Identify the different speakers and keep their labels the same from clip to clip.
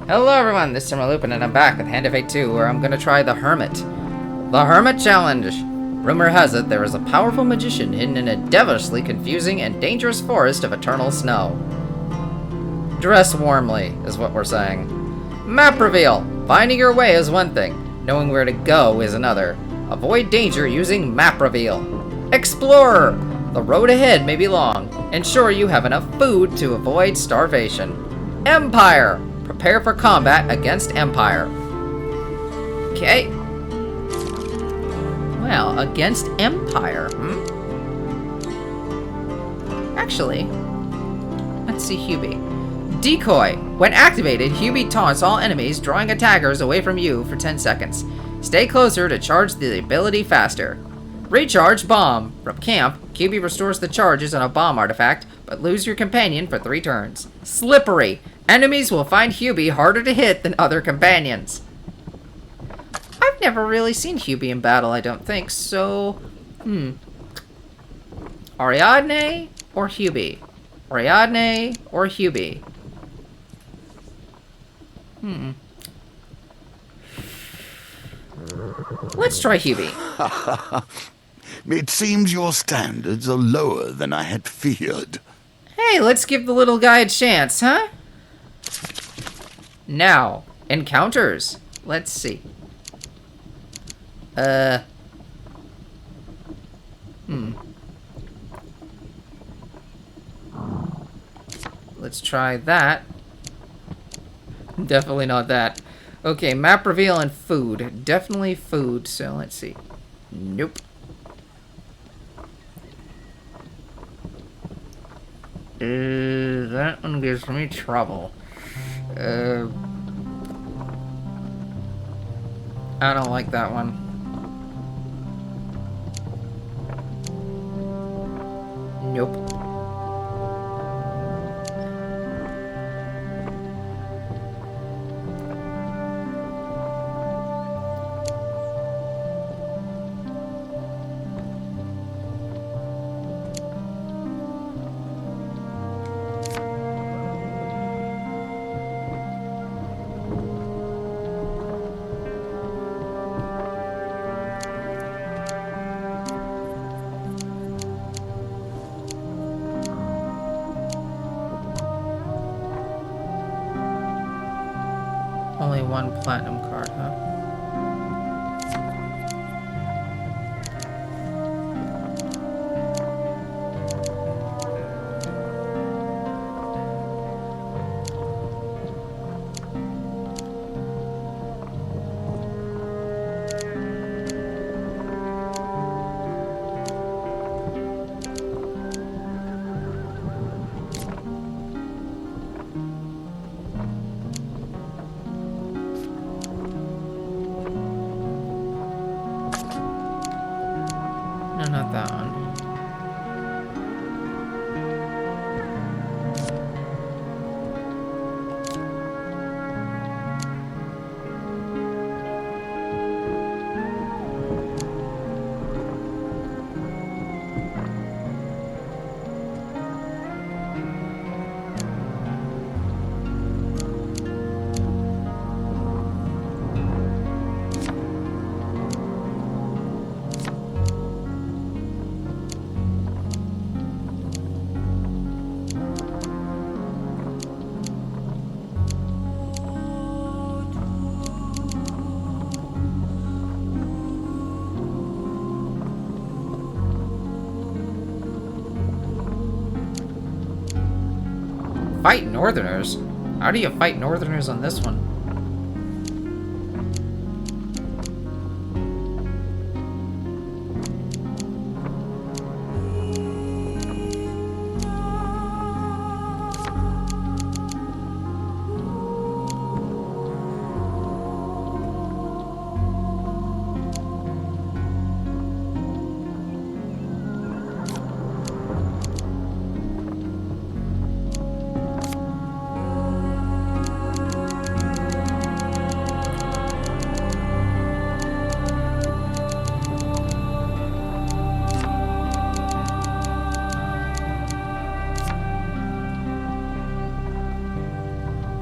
Speaker 1: Hello everyone, this is Lupin and I'm back with Hand of Fate 2, where I'm gonna try the Hermit. The Hermit Challenge! Rumor has it there is a powerful magician hidden in a devilishly confusing and dangerous forest of eternal snow. Dress warmly, is what we're saying. Map reveal! Finding your way is one thing, knowing where to go is another. Avoid danger using map reveal. Explorer! The road ahead may be long. Ensure you have enough food to avoid starvation. Empire! Prepare for combat against Empire. Okay. Well, against Empire, Actually, let's see Hubie. Decoy. When activated, Hubie taunts all enemies, drawing attackers away from you for 10 seconds. Stay closer to charge the ability faster. Recharge Bomb. From camp, Hubie restores the charges on a bomb artifact, but lose your companion for 3 turns. Slippery. Enemies will find Hubie harder to hit than other companions. I've never really seen Hubie in battle, I don't think, so... Ariadne or Hubie? Ariadne or Hubie? Let's try Hubie.
Speaker 2: It seems your standards are lower than I had feared.
Speaker 1: Hey, let's give the little guy a chance, huh? Now, encounters. Let's see. Let's try that. Definitely not that. Okay, map reveal and food. Definitely food, so let's see. Nope. That one gives me trouble. I don't like that one. Nope. Only one platinum card, huh? No, not that one. Fight Northerners? How do you fight Northerners on this one?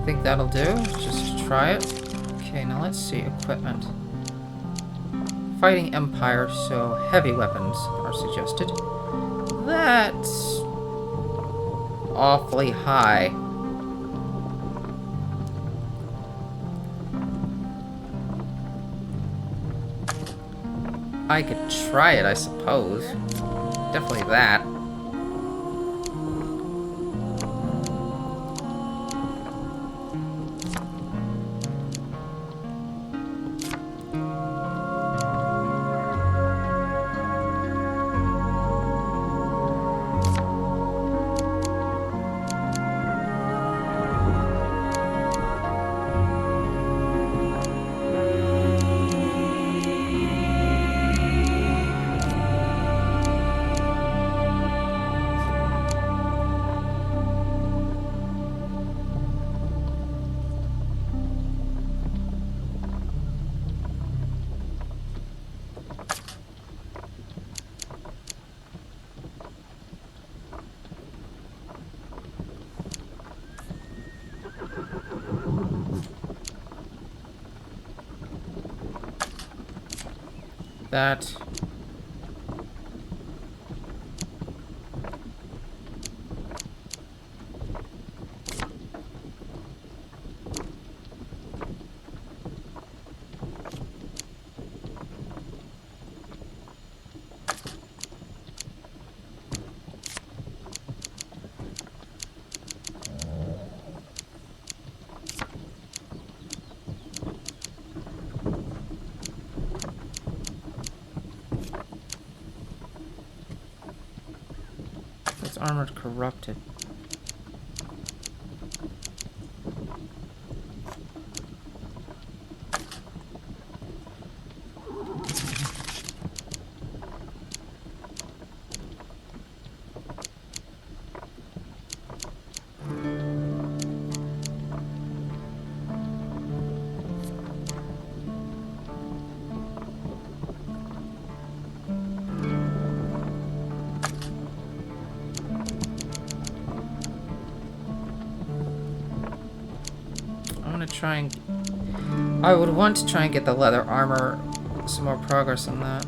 Speaker 1: Think that'll do? Just try it. Okay, now let's see. Equipment. Fighting Empire, so heavy weapons are suggested. That's awfully high. I could try it, I suppose. Definitely that. That. Armored corrupted. I would want to try and get the leather armor, some more progress on that.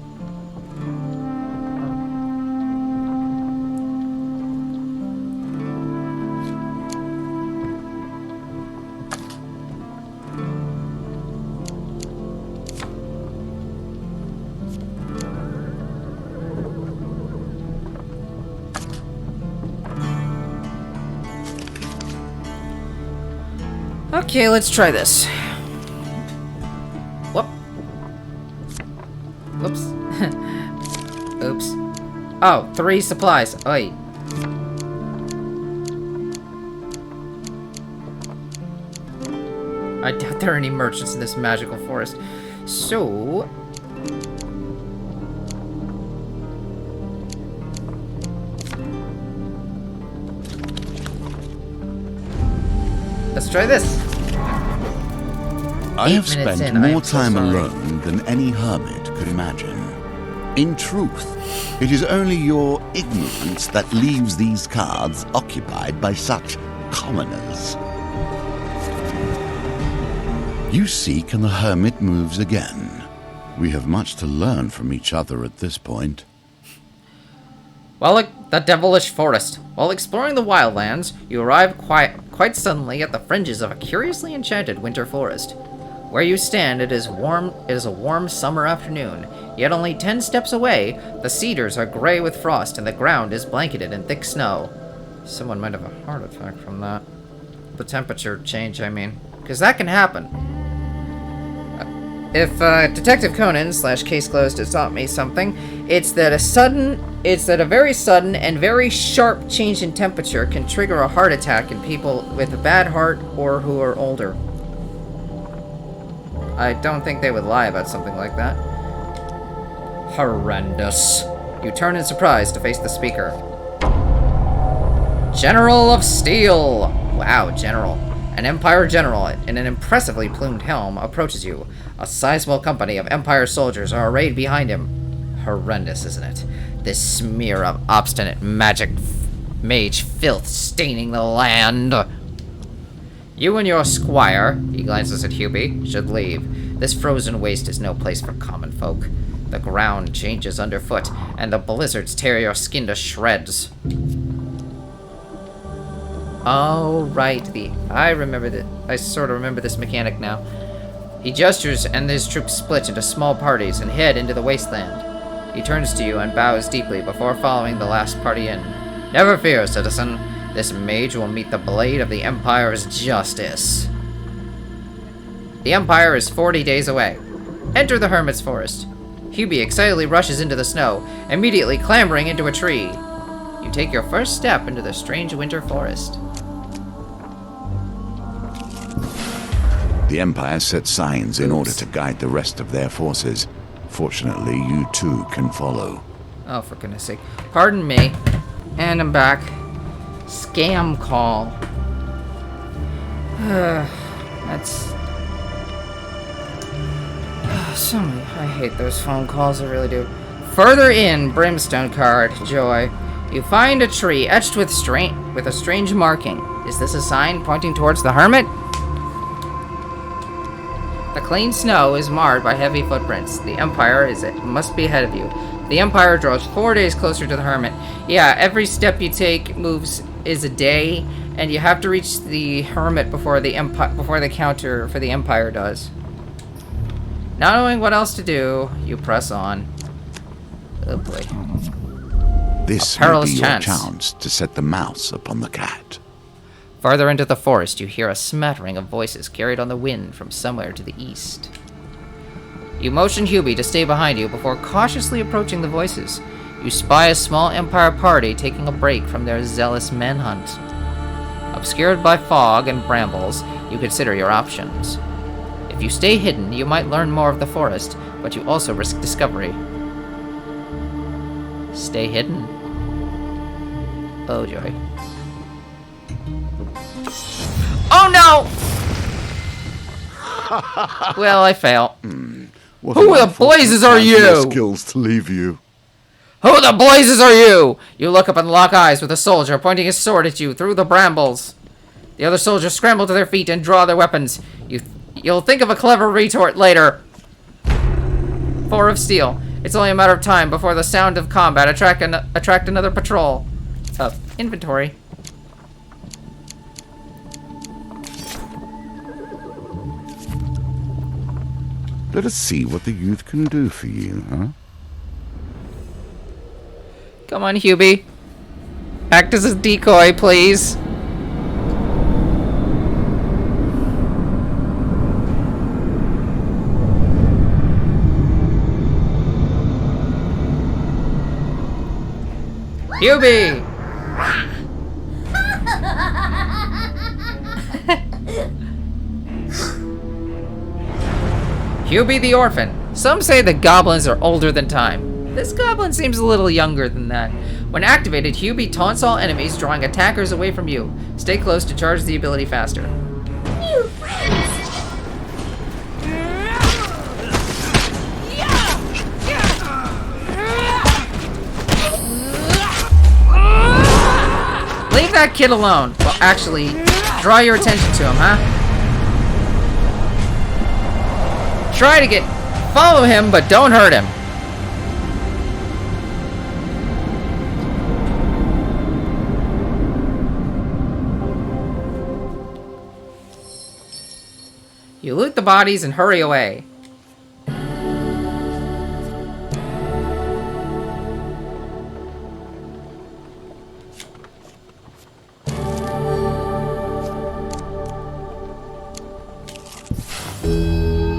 Speaker 1: Okay, let's try this. Whoop. Whoops. Oops. Oh, 3 supplies. Oi. I doubt there are any merchants in this magical forest. So... let's try this.
Speaker 2: I have spent more time alone than any hermit could imagine. In truth, it is only your ignorance that leaves these cards occupied by such commoners. You seek and the hermit moves again. We have much to learn from each other at this point.
Speaker 1: Well, the devilish forest. While exploring the wildlands, you arrive quite suddenly at the fringes of a curiously enchanted winter forest. Where you stand, it is a warm summer afternoon, yet only 10 steps away, the cedars are gray with frost and the ground is blanketed in thick snow. Someone might have a heart attack from that. The temperature change, I mean. Because that can happen. If Detective Conan / Case Closed has taught me something, it's that a very sudden and very sharp change in temperature can trigger a heart attack in people with a bad heart or who are older. I don't think they would lie about something like that. Horrendous. You turn in surprise to face the speaker. General of Steel! Wow, General. An Empire general in an impressively plumed helm approaches you. A sizable company of Empire soldiers are arrayed behind him. Horrendous, isn't it? This smear of obstinate mage filth staining the land. You and your squire, he glances at Hubie, should leave. This frozen waste is no place for common folk. The ground changes underfoot, and the blizzards tear your skin to shreds. Oh, right. I sort of remember this mechanic now. He gestures, and his troops split into small parties and head into the wasteland. He turns to you and bows deeply before following the last party in. Never fear, citizen. This mage will meet the blade of the Empire's justice. The Empire is 40 days away. Enter the Hermit's forest. Hubie excitedly rushes into the snow, immediately clambering into a tree. You take your first step into the strange winter forest.
Speaker 2: The Empire set signs in order to guide the rest of their forces. Fortunately, you too can follow.
Speaker 1: Oh, for goodness sake. Pardon me. And I'm back. Scam call. That's... I hate those phone calls, I really do. Further in, Brimstone Card, Joy. You find a tree etched with a strange marking. Is this a sign pointing towards the Hermit? The clean snow is marred by heavy footprints. The Empire must be ahead of you. The Empire draws 4 days closer to the Hermit. Yeah, every step you take is a day, and you have to reach the Hermit before the counter for the Empire does. Not knowing what else to do, you press on. Oh boy.
Speaker 2: This may be your chance to set the mouse upon the cat.
Speaker 1: Farther into the forest, you hear a smattering of voices carried on the wind from somewhere to the east. You motion Hubie to stay behind you before cautiously approaching the voices. You spy a small Empire party taking a break from their zealous manhunt. Obscured by fog and brambles, you consider your options. If you stay hidden, you might learn more of the forest, but you also risk discovery. Stay hidden. Oh, joy. Oh, no! Well, I fail. Who the blazes are you?
Speaker 2: Skills to leave you.
Speaker 1: Who the blazes are you? You look up and lock eyes with a soldier pointing his sword at you through the brambles. The other soldiers scramble to their feet and draw their weapons. You'll think of a clever retort later. 4 of steel. It's only a matter of time before the sound of combat attract another patrol. Inventory.
Speaker 2: Let us see what the youth can do for you, huh?
Speaker 1: Come on, Hubie. Act as a decoy, please. Hubie! Hubie the orphan. Some say that goblins are older than time. This goblin seems a little younger than that. When activated, Hubie taunts all enemies, drawing attackers away from you. Stay close to charge the ability faster.
Speaker 3: New friends!
Speaker 1: Leave that kid alone. Well, actually, draw your attention to him, huh? Follow him, but don't hurt him. You loot the bodies and hurry away.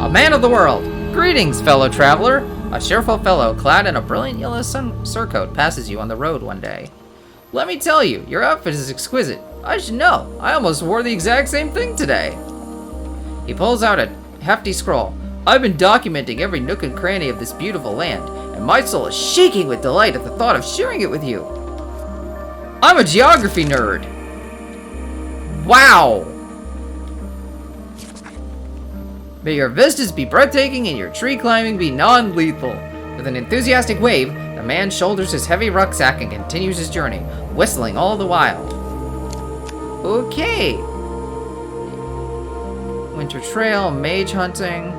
Speaker 1: A man of the world. Greetings, fellow traveler. A cheerful fellow clad in a brilliant yellow surcoat passes you on the road one day. Let me tell you, your outfit is exquisite. I should know. I almost wore the exact same thing today. He pulls out a hefty scroll. I've been documenting every nook and cranny of this beautiful land, and my soul is shaking with delight at the thought of sharing it with you. I'm a geography nerd. Wow. May your vistas be breathtaking and your tree climbing be non-lethal. With an enthusiastic wave, the man shoulders his heavy rucksack and continues his journey, whistling all the while. Okay. Winter Trail, mage hunting.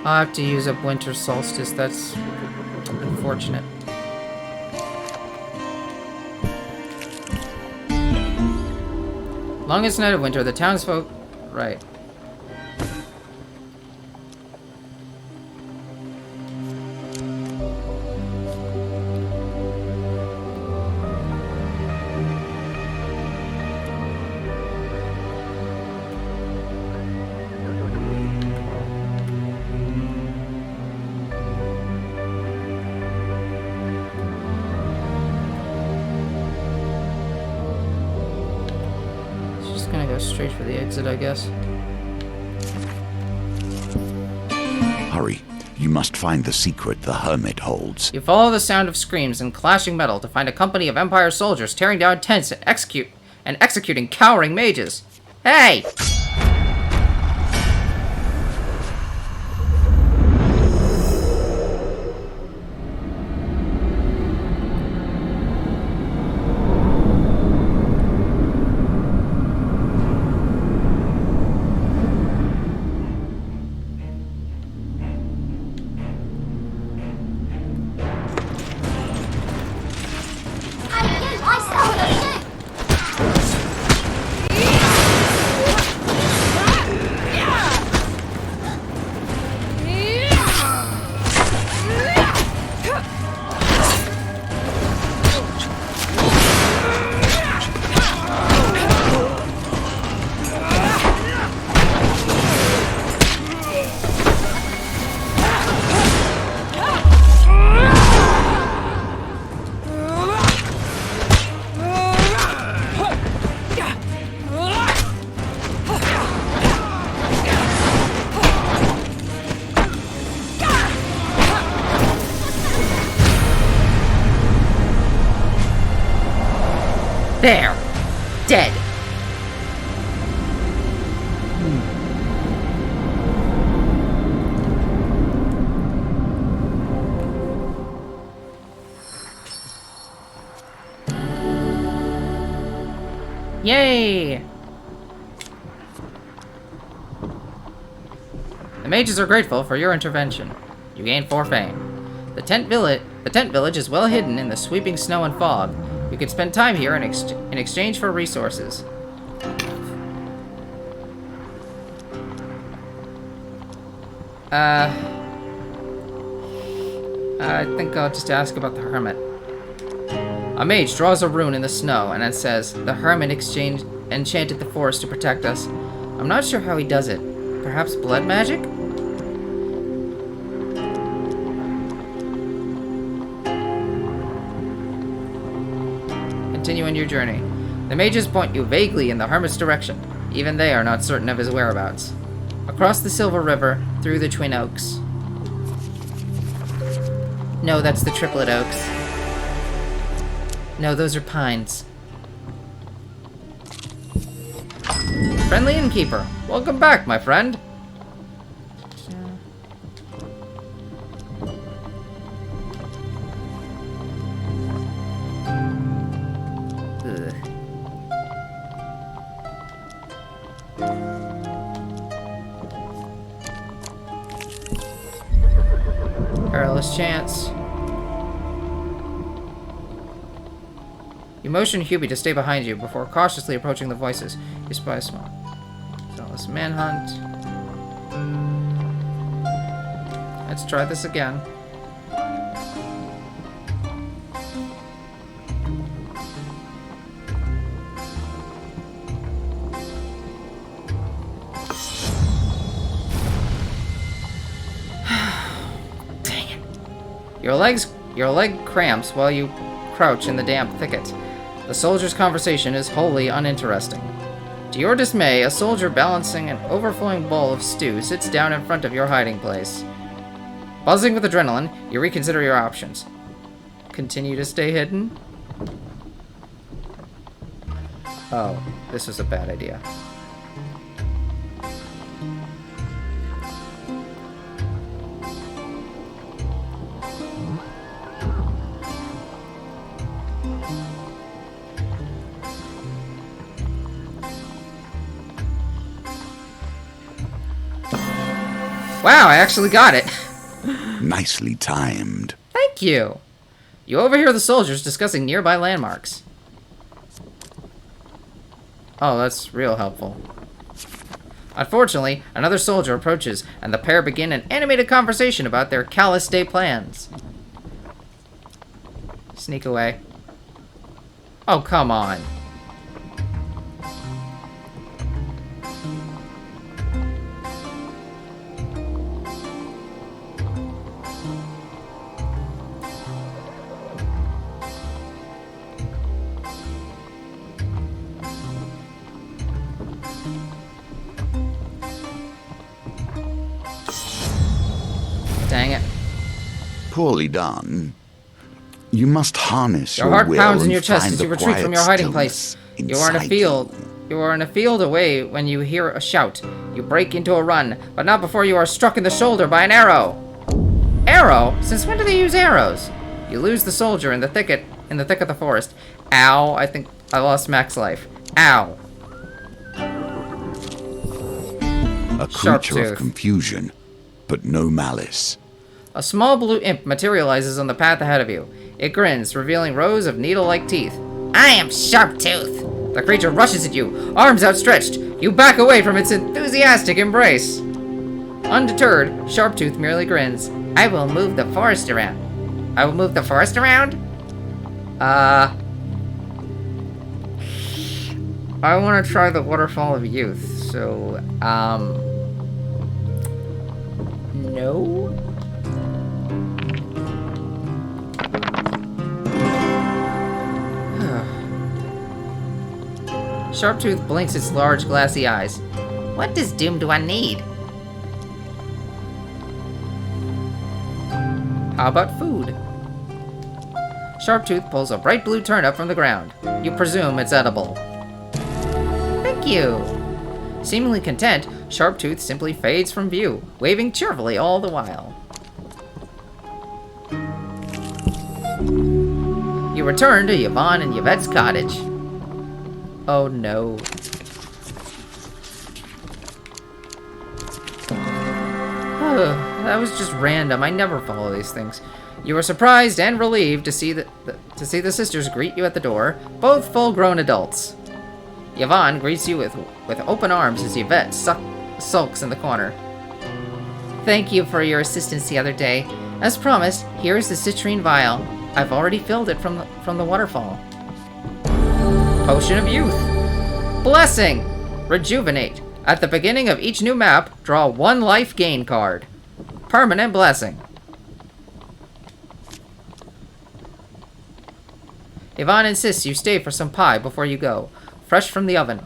Speaker 1: I'll have to use up Winter Solstice, that's unfortunate. Longest night of winter, the townsfolk... Right. Straight for the exit, I guess.
Speaker 2: Hurry. You must find the secret the Hermit holds.
Speaker 1: You follow the sound of screams and clashing metal to find a company of Empire soldiers tearing down tents and executing cowering mages. Hey! There! Dead! Yay! The mages are grateful for your intervention. You gain 4 fame. The tent village is well hidden in the sweeping snow and fog. You can spend time here in exchange for resources. I think I'll just ask about the Hermit. A mage draws a rune in the snow and it says, "The Hermit enchanted the forest to protect us." I'm not sure how he does it. Perhaps blood magic? Continue on your journey. The mages point you vaguely in the Hermit's direction. Even they are not certain of his whereabouts. Across the Silver River, through the Twin Oaks. No, that's the Triplet Oaks. No, those are pines. Friendly innkeeper, welcome back, my friend. Perilous chance. You motion Hubie to stay behind you before cautiously approaching the voices. You spy a small. Zealous manhunt. Let's try this again. Your leg cramps while you crouch in the damp thicket. The soldier's conversation is wholly uninteresting. To your dismay, a soldier balancing an overflowing bowl of stew sits down in front of your hiding place. Buzzing with adrenaline, you reconsider your options. Continue to stay hidden? Oh, this was a bad idea. Wow, I actually got it.
Speaker 2: Nicely timed.
Speaker 1: Thank you. You overhear the soldiers discussing nearby landmarks. Oh, that's real helpful. Unfortunately, another soldier approaches, and the pair begin an animated conversation about their callous day plans. Sneak away. Oh, come on. Dang it.
Speaker 2: Poorly done. You must harness
Speaker 1: Your
Speaker 2: your
Speaker 1: heart
Speaker 2: will
Speaker 1: pounds in
Speaker 2: and
Speaker 1: your chest
Speaker 2: find
Speaker 1: as
Speaker 2: the
Speaker 1: you retreat from your
Speaker 2: quiet
Speaker 1: hiding place.
Speaker 2: stillness
Speaker 1: You are in a
Speaker 2: inside
Speaker 1: field.
Speaker 2: you.
Speaker 1: You are in a field away when you hear a shout. You break into a run, but not before you are struck in the shoulder by an arrow. Arrow? Since when do they use arrows? You lose the soldier in the thick of the forest. Ow, I think I lost Mac's life. Ow.
Speaker 2: A
Speaker 1: Sharp
Speaker 2: creature
Speaker 1: tooth.
Speaker 2: of confusion, but no malice.
Speaker 1: A small blue imp materializes on the path ahead of you. It grins, revealing rows of needle-like teeth. I am Sharptooth! The creature rushes at you, arms outstretched. You back away from its enthusiastic embrace. Undeterred, Sharptooth merely grins. I will move the forest around. I will move the forest around? I want to try the Waterfall of Youth, so, no? Sharptooth blinks its large, glassy eyes. What does Doomed One need? How about food? Sharptooth pulls a bright blue turnip from the ground. You presume it's edible. Thank you. Seemingly content, Sharptooth simply fades from view, waving cheerfully all the while. You return to Yvonne and Yvette's cottage. Oh no. That was just random. I never follow these things. You are surprised and relieved to see the sisters greet you at the door, both full-grown adults. Yvonne greets you with open arms as Yvette sulks in the corner. Thank you for your assistance the other day. As promised, here is the citrine vial. I've already filled it from the waterfall. Potion of Youth. Blessing. Rejuvenate. At the beginning of each new map, draw 1 life gain card. Permanent blessing. Yvonne insists you stay for some pie before you go, fresh from the oven.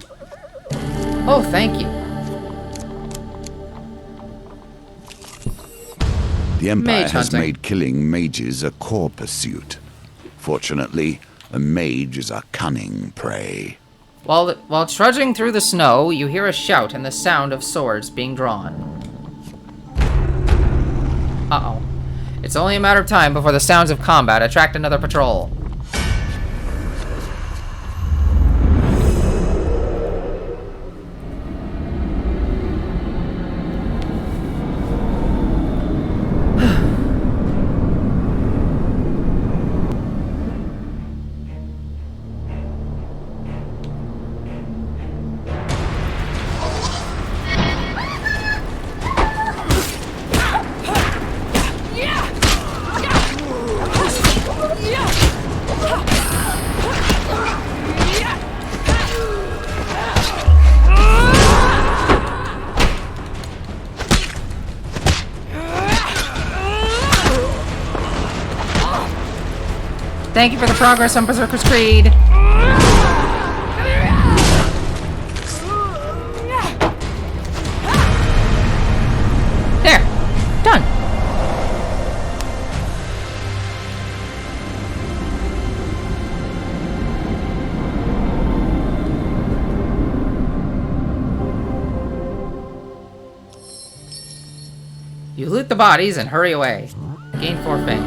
Speaker 1: Oh, thank you.
Speaker 2: The Empire
Speaker 1: Mage
Speaker 2: has
Speaker 1: hunting.
Speaker 2: made killing mages a core pursuit. Fortunately, a mage is a cunning prey.
Speaker 1: While trudging through the snow, you hear a shout and the sound of swords being drawn. Uh-oh. It's only a matter of time before the sounds of combat attract another patrol. Thank you for the progress on Berserker's Creed. You loot the bodies and hurry away. Gain 4 fame.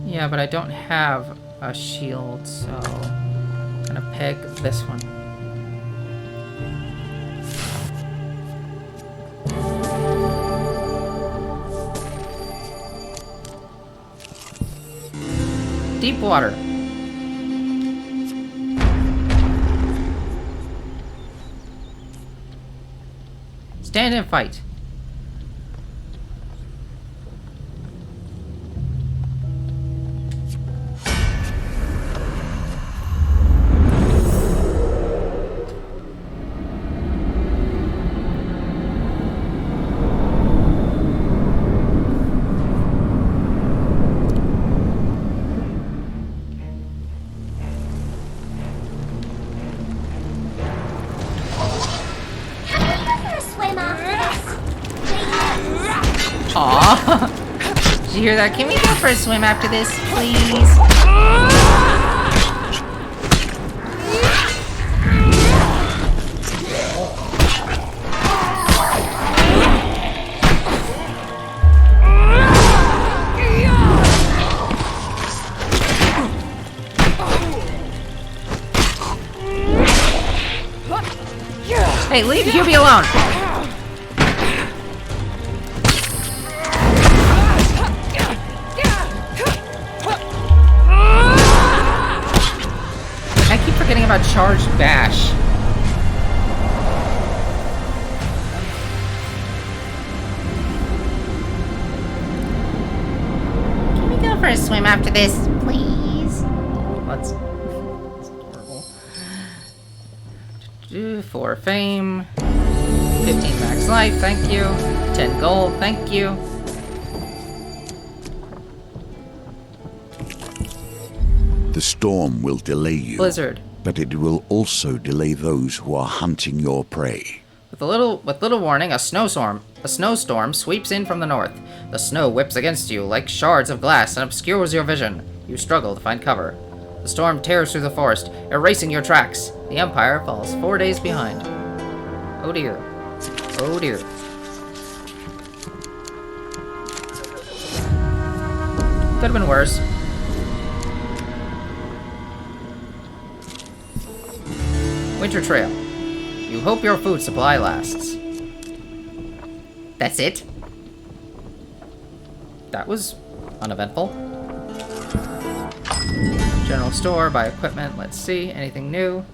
Speaker 1: Yeah, but I don't have a shield, so I'm gonna pick this one. Deep water. Stand and fight. Aww. Did you hear that? Can we go for a swim after this, please? Hey, leave Hubie alone! About charged bash. Can we go for a swim after this, please? That's horrible. 4 fame, 15 max life, thank you. 10 gold, thank you.
Speaker 2: The storm will delay you.
Speaker 1: Blizzard.
Speaker 2: But it will also delay those who are hunting your prey.
Speaker 1: With little warning, a snowstorm sweeps in from the north. The snow whips against you like shards of glass and obscures your vision. You struggle to find cover. The storm tears through the forest, erasing your tracks. The Empire falls 4 days behind. Oh dear. Oh dear. Could have been worse. Winter Trail. You hope your food supply lasts. That's it? That was uneventful. General store, buy equipment. Let's see. Anything new?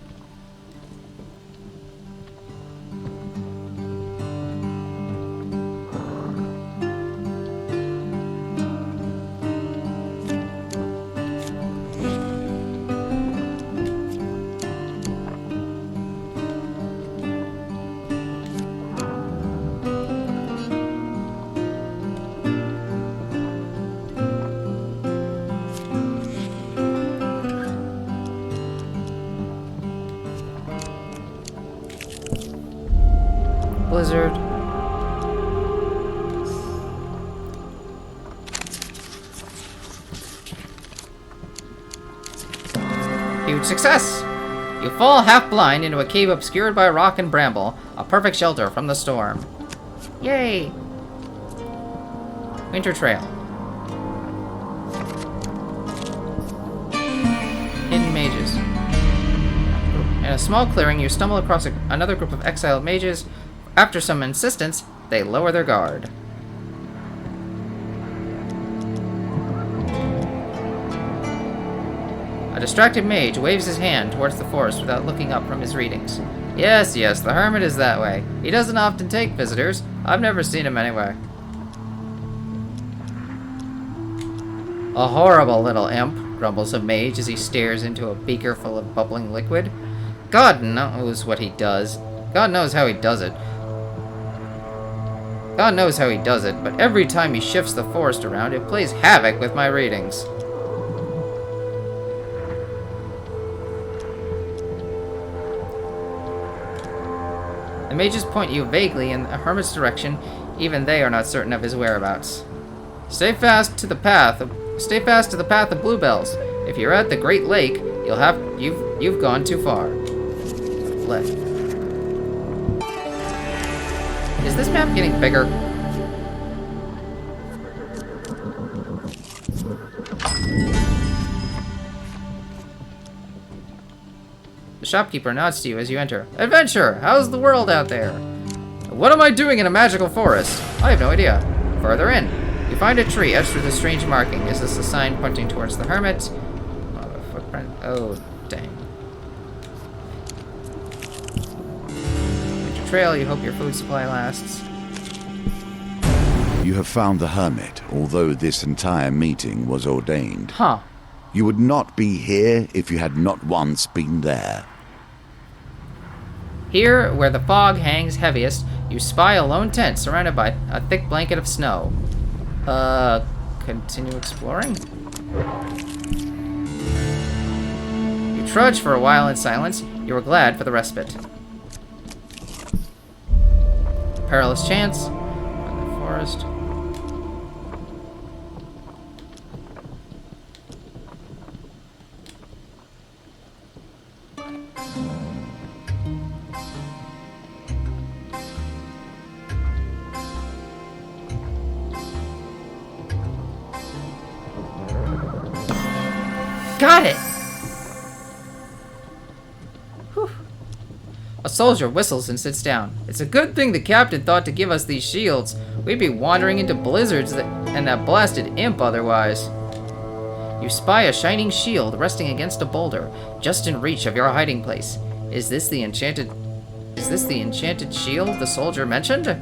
Speaker 1: Blizzard. Huge success! You fall half blind into a cave obscured by rock and bramble, a perfect shelter from the storm. Yay! Winter Trail. Hidden mages. In a small clearing, you stumble across another group of exiled mages. After some insistence, they lower their guard. A distracted mage waves his hand towards the forest without looking up from his readings. Yes, the Hermit is that way. He doesn't often take visitors. I've never seen him anyway. A horrible little imp, grumbles a mage as he stares into a beaker full of bubbling liquid. God knows what he does. God knows how he does it. God knows how he does it, but every time he shifts the forest around, it plays havoc with my readings. The mages point you vaguely in the Hermit's direction. Even they are not certain of his whereabouts. Stay fast to the path of bluebells. If you're at the Great Lake, you've gone too far. Left. Is this map getting bigger? The shopkeeper nods to you as you enter. Adventure! How's the world out there? What am I doing in a magical forest? I have no idea. Further in, you find a tree etched with a strange marking. Is this a sign pointing towards the hermit? Oh, a footprint. Oh, dang. With your trail, you hope your food supply lasts.
Speaker 2: You have found the hermit, although this entire meeting was ordained.
Speaker 1: Huh.
Speaker 2: You would not be here if you had not once been there.
Speaker 1: Here, where the fog hangs heaviest, you spy a lone tent surrounded by a thick blanket of snow. Continue exploring? You trudge for a while in silence. You are glad for the respite. Perilous chance. In the forest. Got it! Whew. A soldier whistles and sits down. It's a good thing the captain thought to give us these shields. We'd be wandering into blizzards and that blasted imp otherwise. You spy a shining shield resting against a boulder, just in reach of your hiding place. Is this the enchanted shield the soldier mentioned?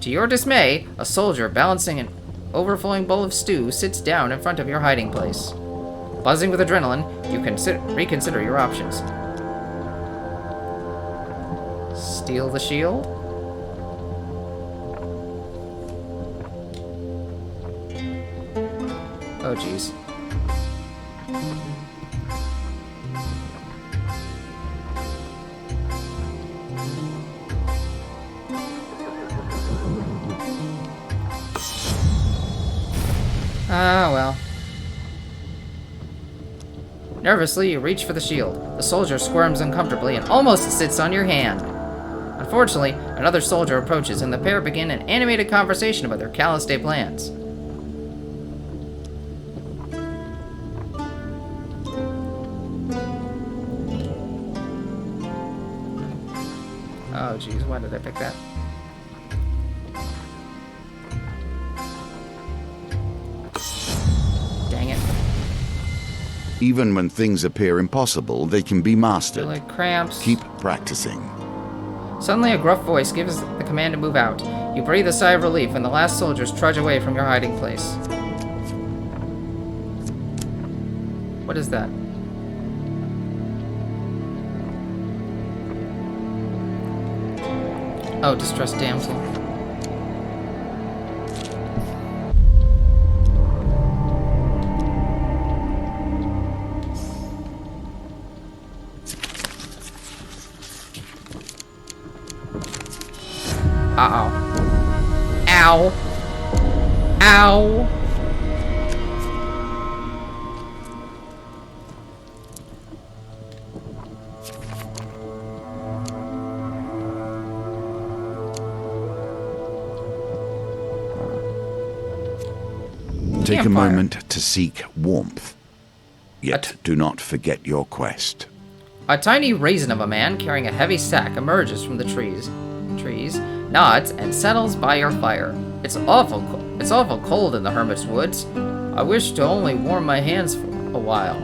Speaker 1: To your dismay, a soldier balancing an overflowing bowl of stew sits down in front of your hiding place. Buzzing with adrenaline, you reconsider your options. Steal the shield? Oh, jeez. Ah, well. Nervously, you reach for the shield. The soldier squirms uncomfortably and almost sits on your hand. Unfortunately, another soldier approaches and the pair begin an animated conversation about their Callus Day plans. Oh jeez, why did I pick that? Dang it.
Speaker 2: Even when things appear impossible, they can be mastered.
Speaker 1: Like cramps.
Speaker 2: Keep practicing.
Speaker 1: Suddenly, a gruff voice gives the command to move out. You breathe a sigh of relief, and the last soldiers trudge away from your hiding place. What is that? Oh, distressed damsel. Uh-oh. Ow. Ow.
Speaker 2: Take a moment to seek warmth. Yet do not forget your quest.
Speaker 1: A tiny raisin of a man carrying a heavy sack emerges from the trees, nods, and settles by your fire. It's awful cold in the hermit's woods. I wish to only warm my hands for a while.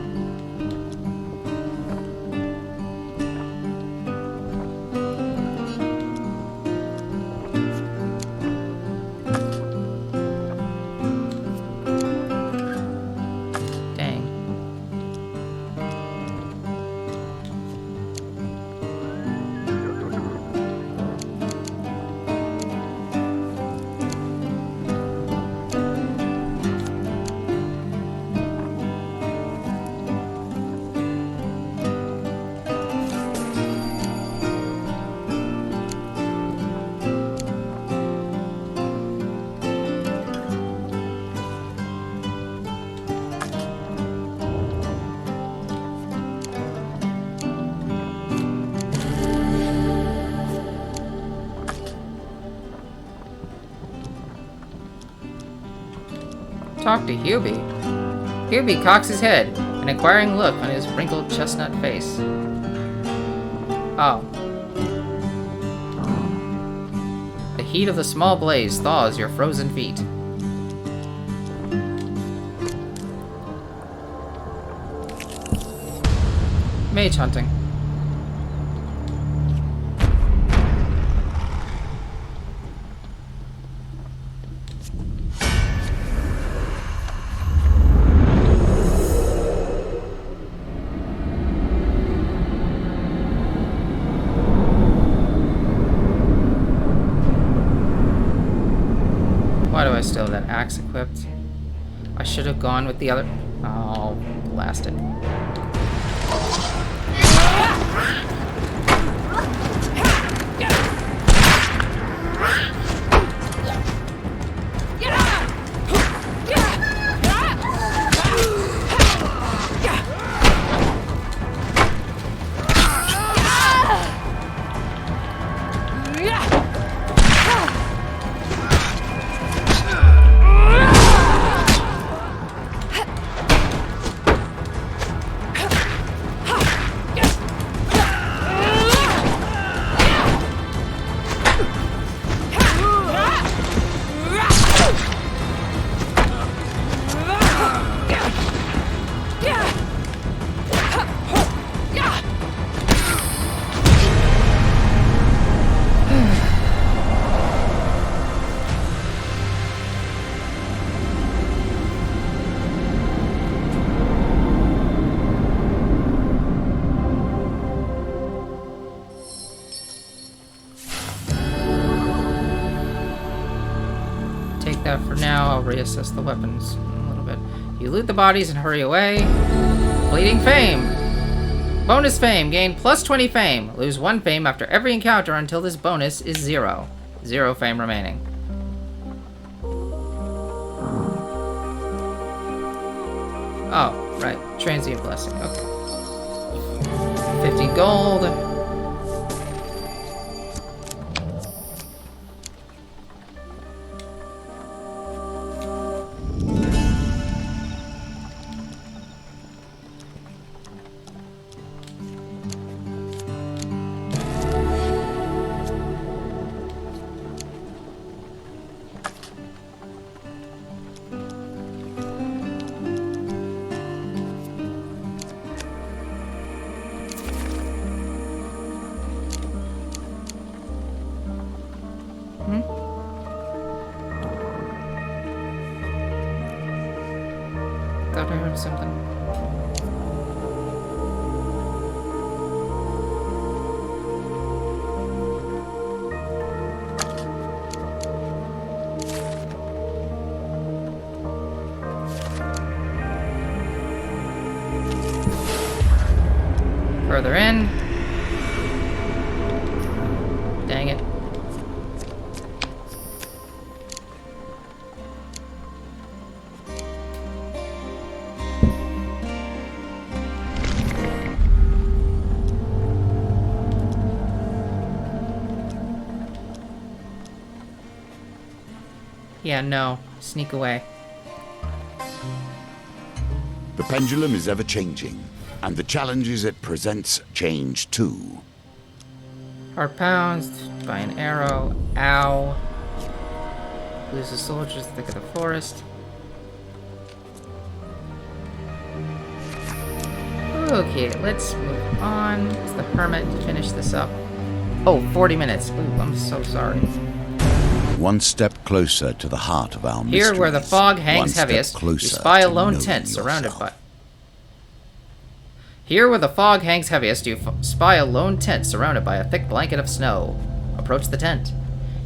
Speaker 1: talk to Hubie. Hubie cocks his head, an inquiring look on his wrinkled chestnut face. Oh. The heat of the small blaze thaws your frozen feet. Mage hunting. Why do I still have that axe equipped? I should have gone with the other. Oh, blast it. That for now. I'll reassess the weapons in a little bit. You loot the bodies and hurry away. Fleeting fame. Bonus fame. Gain plus 20 fame. Lose 1 fame after every encounter until this bonus is 0. 0 fame remaining. Oh, right. Transient blessing. Okay. 50 gold. Thought I heard something. Further in. Dang it. Yeah, no. Sneak away.
Speaker 2: The pendulum is ever changing, and the challenges it presents change too.
Speaker 1: Heart pounds by an arrow. Ow. Loses soldiers thick of the forest. Okay, let's move on. It's the Hermit to finish this up. Oh, 40 minutes. Ooh, I'm so sorry.
Speaker 2: One step closer to the heart of our mysteries.
Speaker 1: Here, where the fog hangs heaviest, you spy a lone tent surrounded by... Here, where the fog hangs heaviest, you spy a lone tent surrounded by a thick blanket of snow. Approach the tent.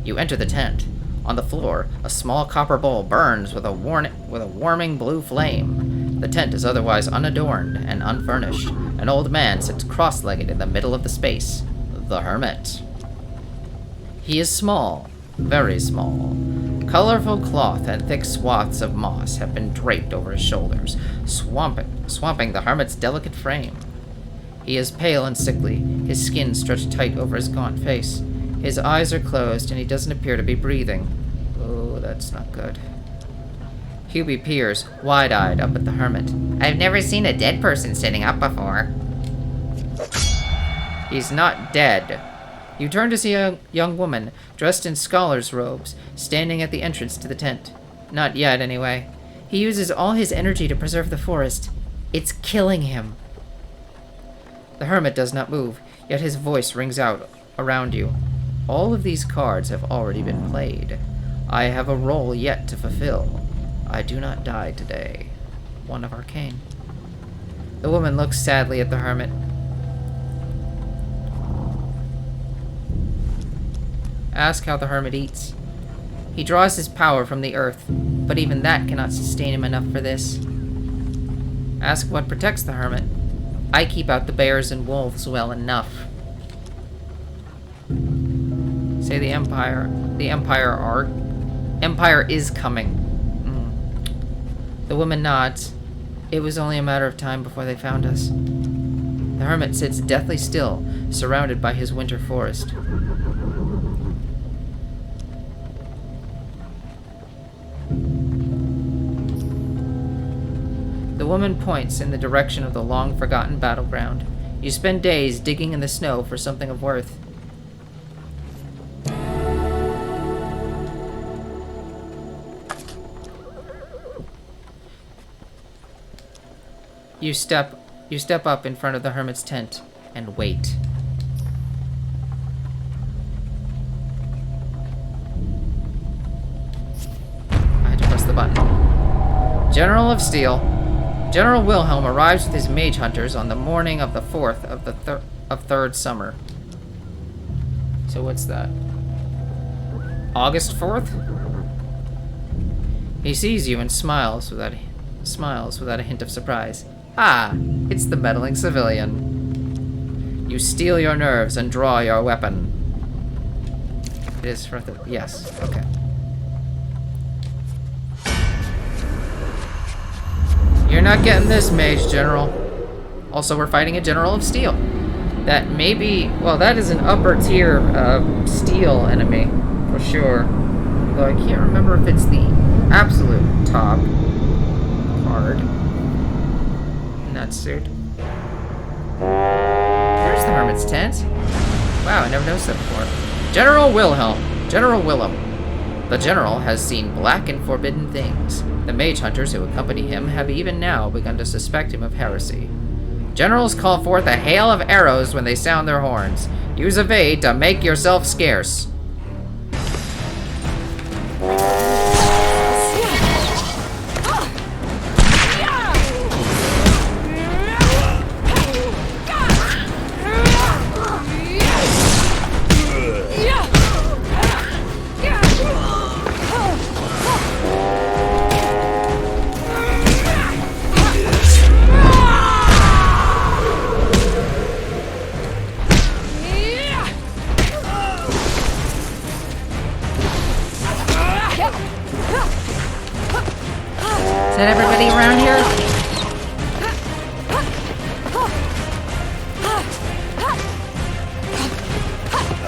Speaker 1: You enter the tent. On the floor, a small copper bowl burns with a warming blue flame. The tent is otherwise unadorned and unfurnished. An old man sits cross-legged in the middle of the space. The Hermit. He is small. Very small. Colorful cloth and thick swaths of moss have been draped over his shoulders, swamping the Hermit's delicate frame. He is pale and sickly, his skin stretched tight over his gaunt face. His eyes are closed, and he doesn't appear to be breathing. Oh, that's not good. Hubie peers, wide-eyed, up at the hermit. I've never seen a dead person sitting up before. He's not dead. You turn to see a young woman, dressed in scholar's robes, standing at the entrance to the tent. Not yet, anyway. He uses all his energy to preserve the forest. It's killing him. The hermit does not move, yet his voice rings out around you. All of these cards have already been played. I have a role yet to fulfill. I do not die today. 1 of Arcane. The woman looks sadly at the hermit. Ask how the hermit eats. He draws his power from the earth, but even that cannot sustain him enough for this. Ask what protects the hermit. I keep out the bears and wolves well enough. Say the Empire is coming. The woman nods. It was only a matter of time before they found us. The hermit sits deathly still, surrounded by his winter forest. The woman points in the direction of the long-forgotten battleground. You spend days digging in the snow for something of worth. You step up in front of the hermit's tent and wait. I had to press the button. General of Steel. General Wilhelm arrives with his mage hunters on the morning of the 4th of the third summer. So what's that? August 4th? He sees you and smiles without a hint of surprise. Ah, it's the meddling civilian. You steel your nerves and draw your weapon. It is for the... Yes, okay. You're not getting this, Mage General. Also, we're fighting a General of Steel. That may be... Well, that is an upper tier Steel enemy, for sure. Though I can't remember if it's the absolute top card. In that suit. There's the Hermit's tent. Wow, I never noticed that before. General Wilhelm. General Wilhelm. The General has seen black and forbidden things. The mage hunters who accompany him have even now begun to suspect him of heresy. Generals call forth a hail of arrows when they sound their horns. Use evade to make yourself scarce. Is that everybody around here?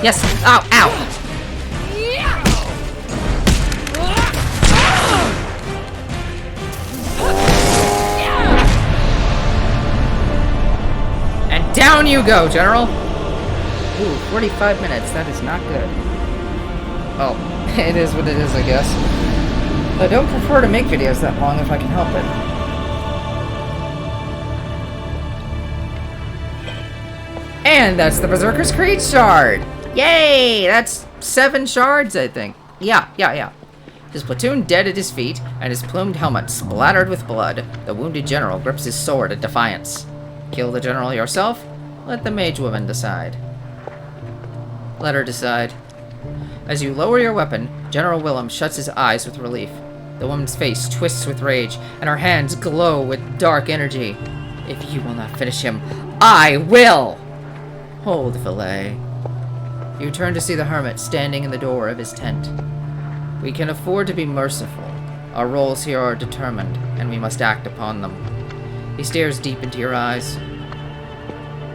Speaker 1: Yes. Oh, ow. And down you go, General. Ooh, 45 minutes. That is not good. Oh, it is what it is, I guess. I don't prefer to make videos that long if I can help it. And that's the Berserker's Creed shard! Yay! That's 7 shards, I think. Yeah. His platoon dead at his feet, and his plumed helmet splattered with blood. The wounded general grips his sword at defiance. Kill the general yourself? Let the mage woman decide. Let her decide. As you lower your weapon, General Wilhelm shuts his eyes with relief. The woman's face twists with rage, and her hands glow with dark energy. If you will not finish him, I will! Hold, Fillet. You turn to see the hermit standing in the door of his tent. We can afford to be merciful. Our roles here are determined, and we must act upon them. He stares deep into your eyes.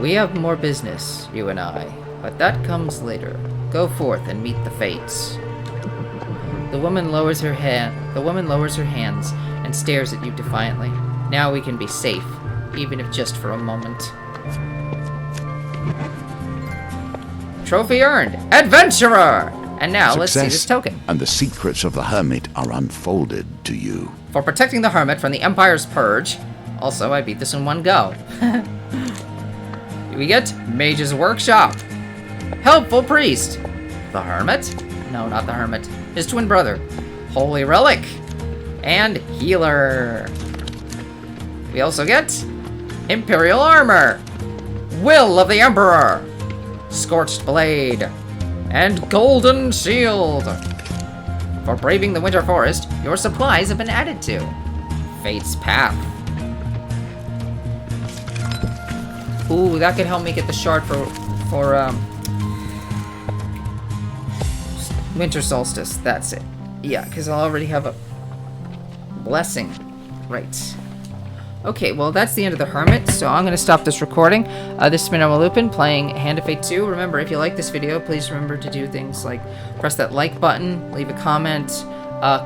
Speaker 1: We have more business, you and I, but that comes later. Go forth and meet the fates. The woman lowers her hands and stares at you defiantly. Now we can be safe, even if just for a moment. Trophy earned! Adventurer! And now, let's see this token.
Speaker 2: And the secrets of the Hermit are unfolded to you.
Speaker 1: For protecting the Hermit from the Empire's Purge. Also, I beat this in one go. We get Mage's Workshop. Helpful Priest. The Hermit? No, not the Hermit. His twin brother. Holy Relic. And Healer. We also get Imperial Armor. Will of the Emperor. Scorched Blade. And Golden Shield. For braving the Winter Forest, your supplies have been added to. Fate's Path. Ooh, that could help me get the shard for Winter Solstice. That's it. Yeah, because I'll already have a blessing. Right. Okay, well, that's the end of the Hermit, so I'm going to stop this recording. This has been Lupin playing Hand of Fate 2. Remember, if you like this video, please remember to do things like press that like button, leave a comment,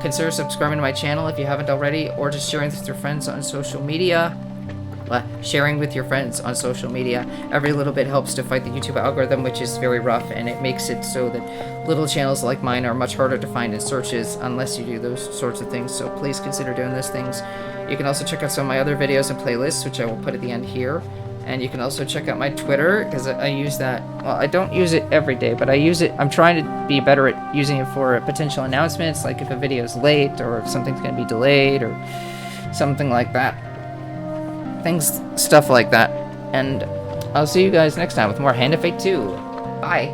Speaker 1: consider subscribing to my channel if you haven't already, or just sharing this with your friends on social media. Sharing with your friends on social media. Every little bit helps to fight the YouTube algorithm, which is very rough, and it makes it so that little channels like mine are much harder to find in searches unless you do those sorts of things, so please consider doing those things. You can also check out some of my other videos and playlists, which I will put at the end here. And you can also check out my Twitter, because I use that. Well, I don't use it every day, but I use it. I'm trying to be better at using it for potential announcements, like if a video is late, or if something's going to be delayed, or something like that. Stuff like that. And I'll see you guys next time with more Hand of Fate 2. Bye.